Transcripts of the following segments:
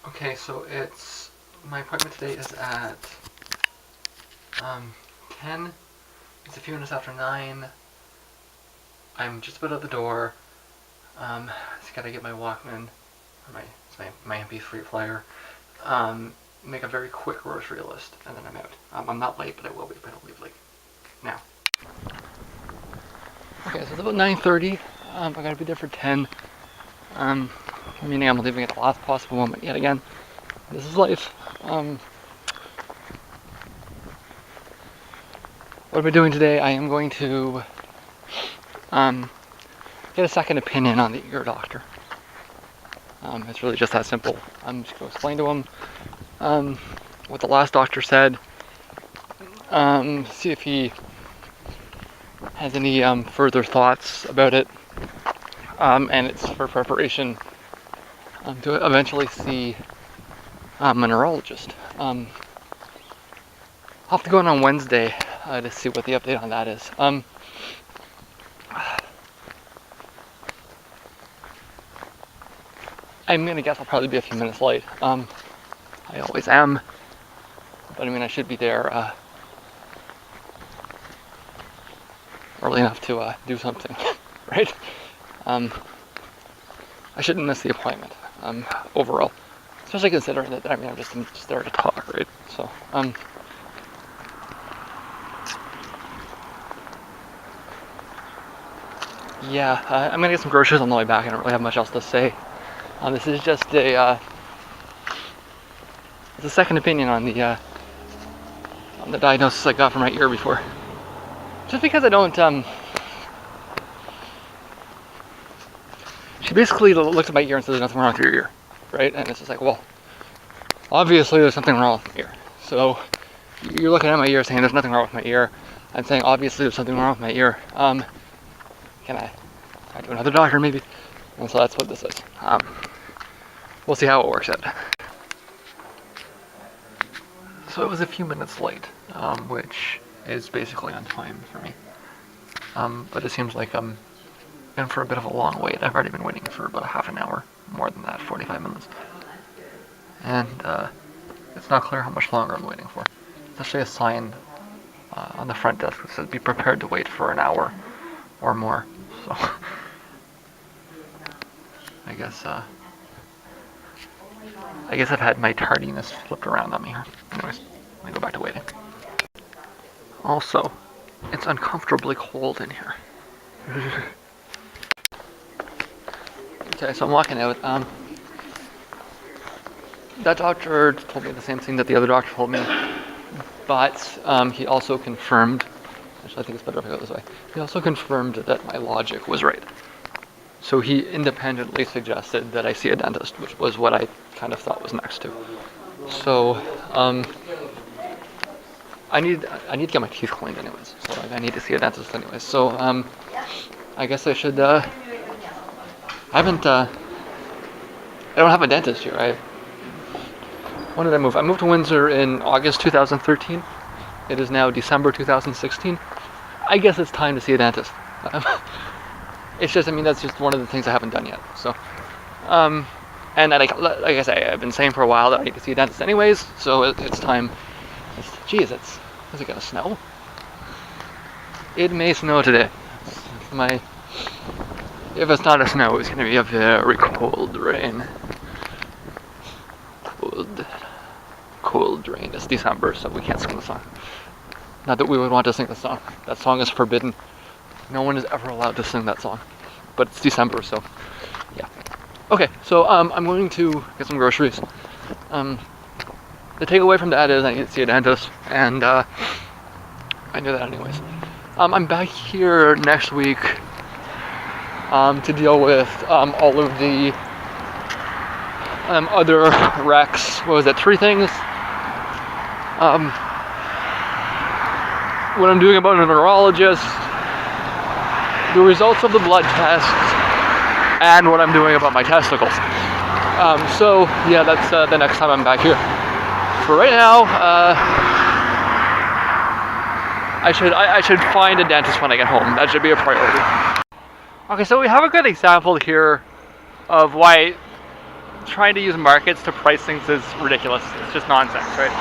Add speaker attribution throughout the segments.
Speaker 1: Okay, so my appointment today is at 10. It's a few minutes after 9. I'm just about out the door. Just gotta get my Walkman, or my MP3 player. Make a very quick grocery list, and then I'm out. I'm not late, but I will be, but I'll leave like now. Okay, so it's about 9:30. I gotta be there for 10. Meaning I'm leaving at the last possible moment yet again. This is life. What am I doing today? I am going to get a second opinion on the ear doctor. It's really just that simple. I'm just going to explain to him what the last doctor said. See if he has any further thoughts about it. And it's for preparation to eventually see a neurologist. I'll have to go in on Wednesday to see what the update on that is. I'm gonna guess I'll probably be a few minutes late. I always am, but I mean I should be there early enough to do something, right? I shouldn't miss the appointment overall, especially considering that I'm just there to talk, right? So yeah, I'm gonna get some groceries on the way back. I don't really have much else to say. This is just it's a second opinion on the diagnosis I got for my ear before. Just because I don't, she basically looked at my ear and said there's nothing wrong with your ear, right? And it's just like, well, obviously there's something wrong with my ear. So you're looking at my ear saying there's nothing wrong with my ear. I'm saying obviously there's something wrong with my ear. Can I talk to another doctor maybe? And so that's what this is. We'll see how it works out. So it was a few minutes late, which is basically on time for me. But it seems like I'm in for a bit of a long wait. I've already been waiting for about a half an hour, more than that, 45 minutes. And it's not clear how much longer I'm waiting for. There's actually a sign on the front desk that says be prepared to wait for an hour or more. So I guess I've had my tardiness flipped around on me here. Anyways, let me go back to waiting. Also, it's uncomfortably cold in here. Okay, so I'm walking out. That doctor told me the same thing that the other doctor told me, but he also confirmed, actually I think it's better if I go this way, he also confirmed that my logic was right. So he independently suggested that I see a dentist, which was what I kind of thought was next to. So I need to get my teeth cleaned anyways. So I need to see a dentist anyways. So I guess I should. I don't have a dentist here. When did I move? I moved to Windsor in August 2013. It is now December 2016. I guess it's time to see a dentist. It's just, that's just one of the things I haven't done yet. So, and like I say, I've been saying for a while that I need to see a dentist anyways. So it's time. Is it gonna snow? It may snow today. If it's not a snow, it's gonna be a very cold rain. Cold rain. It's December, so we can't sing the song. Not that we would want to sing the song. That song is forbidden. No one is ever allowed to sing that song. But it's December, so yeah. Okay, so I'm going to get some groceries. The takeaway from that is I need to see a dentist, and I knew that anyways. I'm back here next week to deal with all of the other recs. What was it? 3 things. What I'm doing about a neurologist, the results of the blood tests, and what I'm doing about my testicles. So yeah, that's the next time I'm back here. For right now, I should find a dentist when I get home. That should be a priority. Okay, so we have a good example here of why trying to use markets to price things is ridiculous. It's just nonsense, right?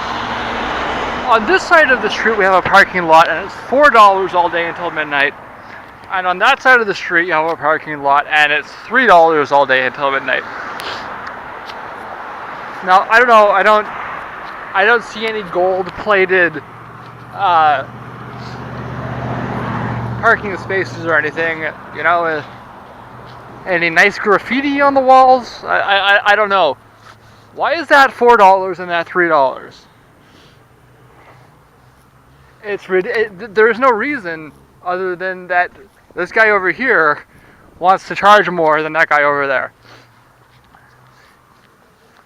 Speaker 1: On this side of the street, we have a parking lot, and it's $4 all day until midnight. And on that side of the street, you have a parking lot, and it's $3 all day until midnight. Now, I don't know. I don't see any gold-plated parking spaces or anything. You know, any nice graffiti on the walls? I don't know. Why is that $4 and that $3? There's no reason other than that this guy over here wants to charge more than that guy over there.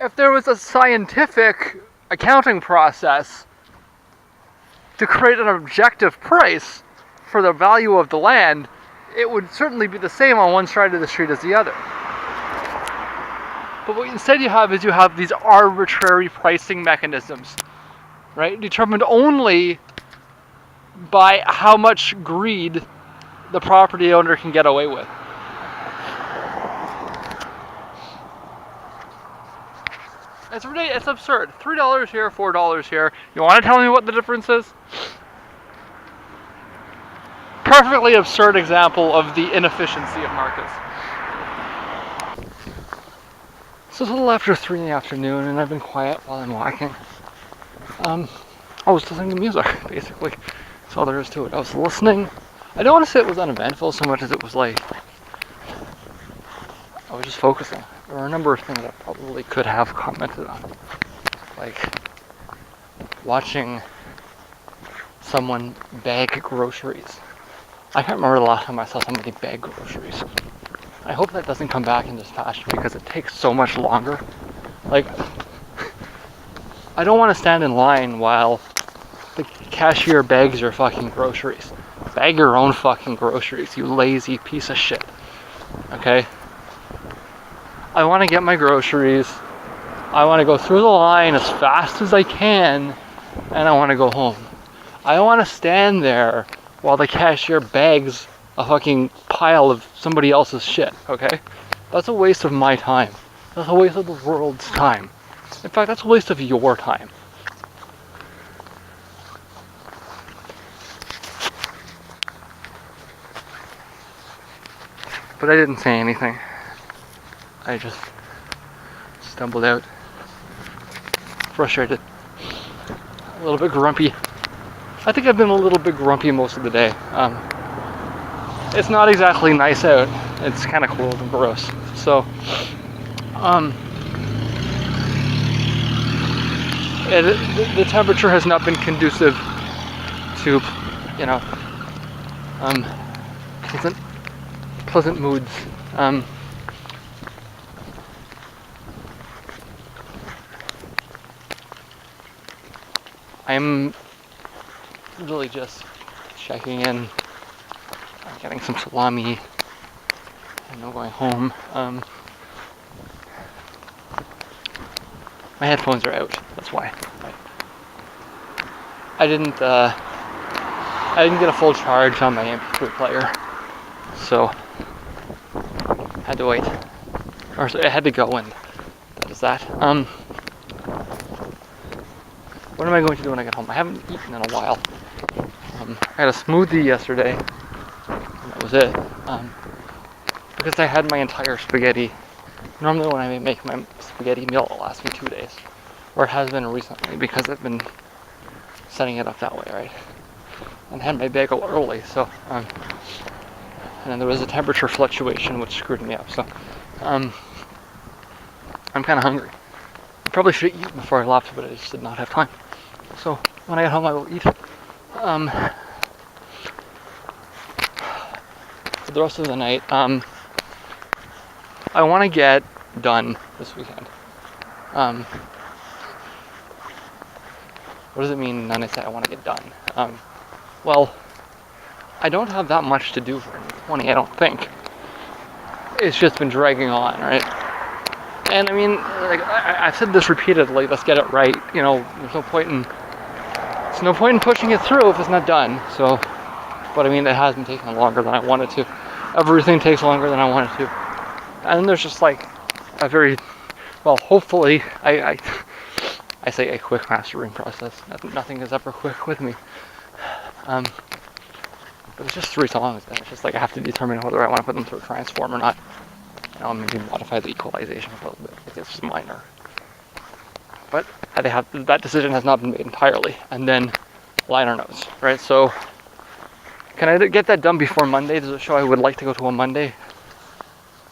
Speaker 1: If there was a scientific accounting process to create an objective price for the value of the land, it would certainly be the same on one side of the street as the other. But what instead you have these arbitrary pricing mechanisms, right? Determined only by how much greed the property owner can get away with. It's absurd. $3 here, $4 here. You want to tell me what the difference is? Perfectly absurd example of the inefficiency of markets. So it's a little after 3 in the afternoon, and I've been quiet while I'm walking. I was listening to music, basically. That's all there is to it. I was listening. I don't want to say it was uneventful so much as it was like I was just focusing. There were a number of things I probably could have commented on, like watching someone bag groceries. I can't remember the last time I saw somebody bag groceries. I hope that doesn't come back in this fashion because it takes so much longer. Like, I don't want to stand in line while the cashier bags your fucking groceries. Bag your own fucking groceries, you lazy piece of shit. Okay? I want to get my groceries. I want to go through the line as fast as I can, and I want to go home. I don't want to stand there while the cashier bags a fucking pile of somebody else's shit, okay? That's a waste of my time. That's a waste of the world's time. In fact, that's a waste of your time. But I didn't say anything. I just stumbled out. Frustrated. A little bit grumpy. I think I've been a little bit grumpy most of the day. It's not exactly nice out. It's kind of cold and gross. So, the temperature has not been conducive to, you know, pleasant moods. I'm really just checking in. I'm getting some salami and I'm going home. My headphones are out, that's why. I didn't get a full charge on my MP3 player, so I had to wait. Or so I had to go, and that is that. What am I going to do when I get home? I haven't eaten in a while. I had a smoothie yesterday, and that was it. Because I had my entire spaghetti. Normally when I make my spaghetti meal, it lasts me 2 days. Or it has been recently, because I've been setting it up that way, right? And had my bagel early, so, and then there was a temperature fluctuation which screwed me up, so, I'm kind of hungry. I probably should have eaten before I left, but I just did not have time. So, when I get home I will eat. For the rest of the night, I want to get done this weekend. What does it mean when I say I want to get done? Well, I don't have that much to do for 20, I don't think. It's just been dragging on, right? And I mean, like I've said this repeatedly, let's get it right. You know, there's no point in pushing it through if it's not done. So, but I mean, it has been taking longer than I wanted to. Everything takes longer than I wanted to. And then there's just like a very well, hopefully, I say a quick mastering process. Nothing is ever quick with me. But it's just 3 songs, and it's just like I have to determine whether I want to put them through a transform or not. And I'll maybe modify the equalization a little bit. It's just minor. But that decision has not been made entirely. And then liner notes, right? So can I get that done before Monday? There's a show I would like to go to on Monday,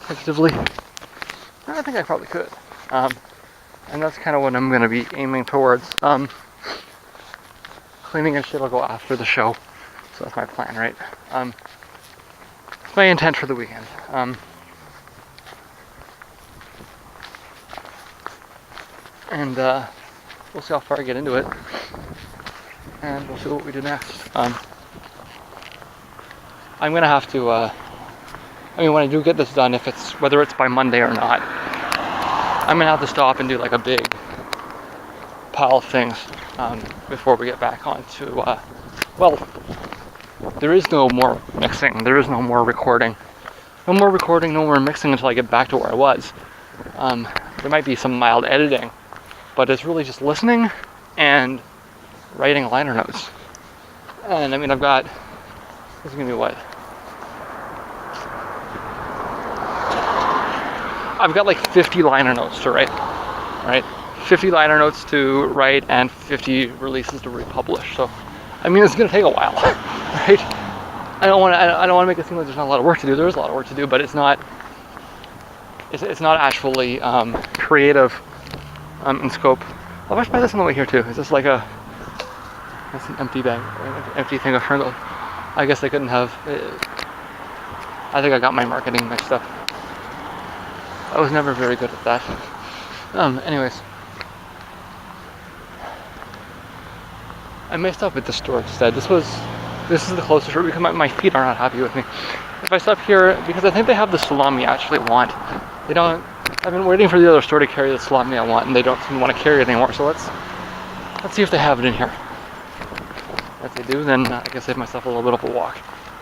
Speaker 1: tentatively. I think I probably could. And that's kind of what I'm going to be aiming towards. Cleaning and shit will go after the show. So that's my plan, right? It's my intent for the weekend. And we'll see how far I get into it. And we'll see what we do next. I'm going to have to, when I do get this done, whether it's by Monday or not, I'm going to have to stop and do like a big pile of things before we get back on to, there is no more mixing, there is no more recording. No more recording, no more mixing until I get back to where I was. There might be some mild editing, but it's really just listening and writing liner notes. And I mean, this is gonna be what? I've got like 50 liner notes to write, right? 50 liner notes to write and 50 releases to republish. So, I mean, it's gonna take a while, right? I don't want to make it seem like there's not a lot of work to do. There is a lot of work to do, but it's not actually creative in scope. I'll try this on the way here too. Is this like that's an empty bag, empty thing of Ferndale? I guess I couldn't have. I think I got my marketing mixed up. I was never very good at that. Anyways. I may stop at the store instead. This is the closest route because my feet are not happy with me. If I stop here, because I think they have the salami I actually want. They don't. I've been waiting for the other store to carry the salami I want, and they don't want to carry it anymore. So let's see if they have it in here. If they do, then I can save myself a little bit of a walk.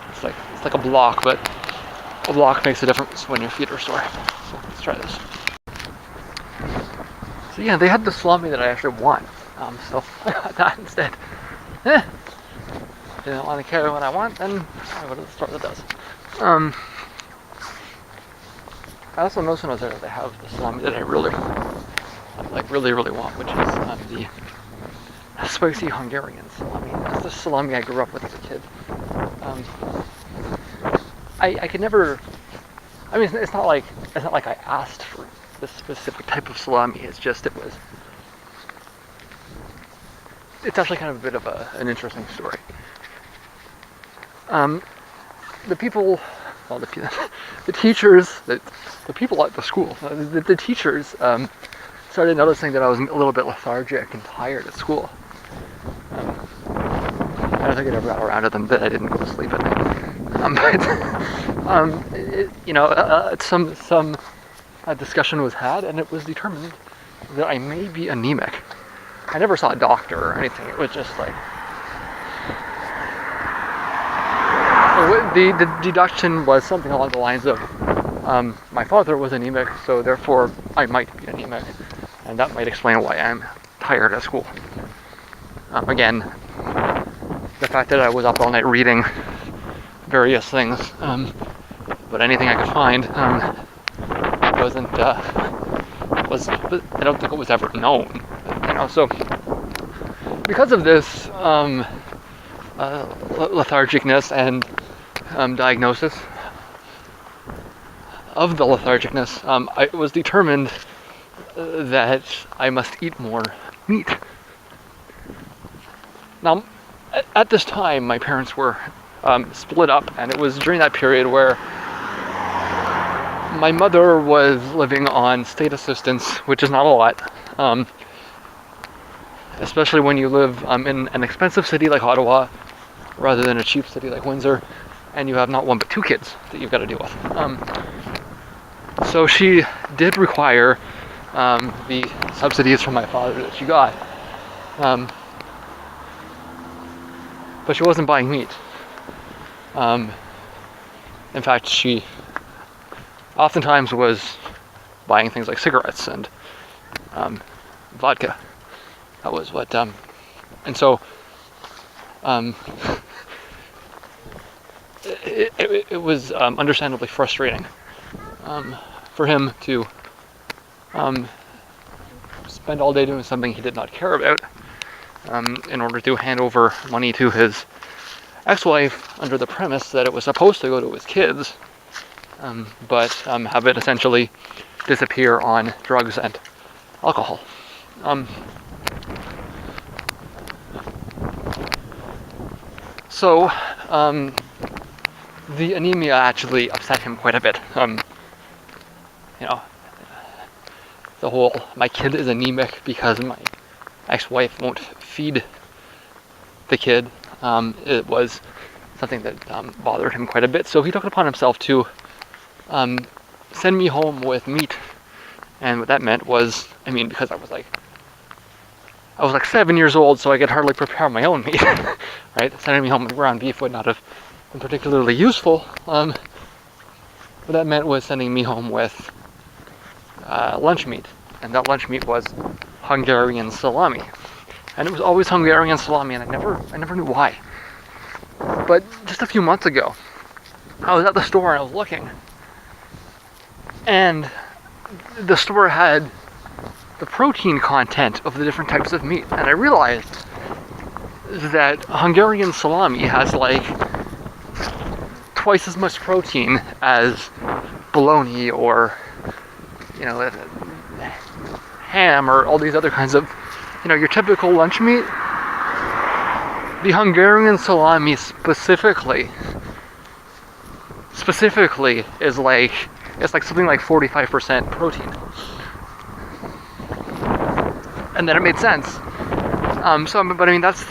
Speaker 1: It's like a block, but a block makes a difference when your feet are sore. So let's try this. So yeah, they had the salami that I actually want. So I got that instead. If they don't want to carry what I want, then I go to the store that does. I also noticed when I was there that they have the salami that I really want, which is the spicy Hungarian salami. That's the salami I grew up with as a kid. I could never. I mean, it's not like I asked for this specific type of salami. It's just It's actually kind of a bit of an interesting story. The people, well, the teachers, the people at the school, the teachers started noticing that I was a little bit lethargic and tired at school. I don't think I ever got around to them that I didn't go to sleep at night. Some discussion was had, and it was determined that I may be anemic. I never saw a doctor or anything. It was just like the deduction was something along the lines of my father was anemic, so therefore I might be anemic, and that might explain why I'm tired at school. Again, the fact that I was up all night reading various things, but anything I could find wasn't. I don't think it was ever known. So because of this lethargicness and diagnosis of the lethargicness, it was determined that I must eat more meat. Now, at this time, my parents were split up, and it was during that period where my mother was living on state assistance, which is not a lot. Especially when you live in an expensive city like Ottawa rather than a cheap city like Windsor, and you have not one but 2 kids that you've got to deal with. So she did require the subsidies from my father that she got, but she wasn't buying meat. In fact, she oftentimes was buying things like cigarettes and vodka. That was what, and so um, it was understandably frustrating for him to spend all day doing something he did not care about in order to hand over money to his ex-wife under the premise that it was supposed to go to his kids, but have it essentially disappear on drugs and alcohol. So the anemia actually upset him quite a bit. You know, the whole my kid is anemic because my ex-wife won't feed the kid. It was something that bothered him quite a bit. So he took it upon himself to send me home with meat. And what that meant was, because I was like 7 years old, so I could hardly prepare my own meat, right? Sending me home with ground beef would not have been particularly useful. What that meant was sending me home with lunch meat, and that lunch meat was Hungarian salami, and it was always Hungarian salami, and I never knew why. But just a few months ago, I was at the store and I was looking, and the store had the protein content of the different types of meat, and I realized that Hungarian salami has like twice as much protein as bologna or ham or all these other kinds of your typical lunch meat. The Hungarian salami specifically is like something like 45% protein. And then it made sense. But that's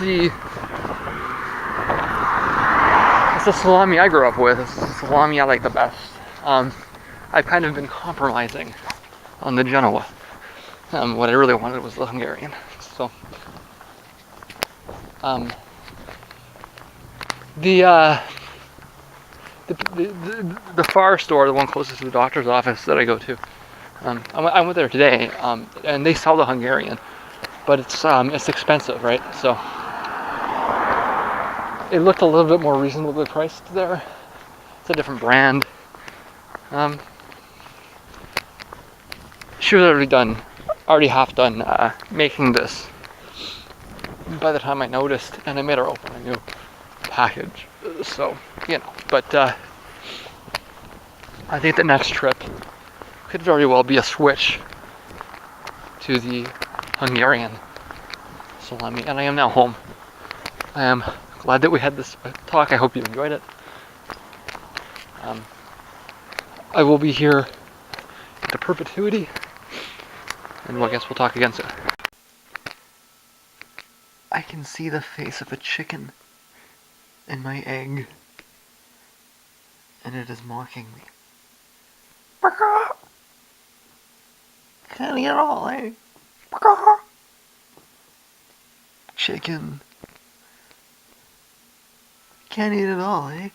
Speaker 1: the salami I grew up with. It's the salami I like the best. I've kind of been compromising on the Genoa. What I really wanted was the Hungarian. So, the far store, the one closest to the doctor's office that I go to, I went there today, and they sell the Hungarian, but it's expensive, right? So it looked a little bit more reasonably priced there. It's a different brand. She was already half done making this by the time I noticed, and I made her open a new package. So, but I think the next trip could very well be a switch to the Hungarian salami, and I am now home. I am glad that we had this talk. I hope you enjoyed it. I will be here into perpetuity, and I guess we'll talk again soon. I can see the face of a chicken in my egg, and it is mocking me. Can't eat it all, eh? Chicken. Can't eat it all, eh?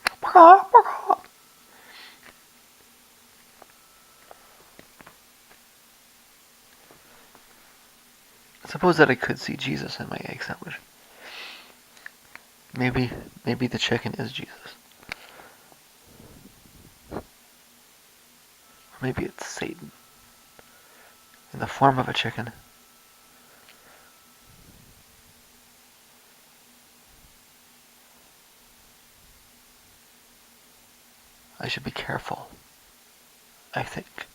Speaker 1: Suppose that I could see Jesus in my egg sandwich. Maybe the chicken is Jesus. Or maybe it's Satan in the form of a chicken. I should be careful, I think,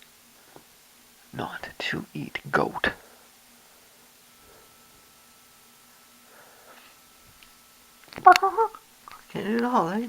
Speaker 1: not to eat goat. Can't eat it all, eh?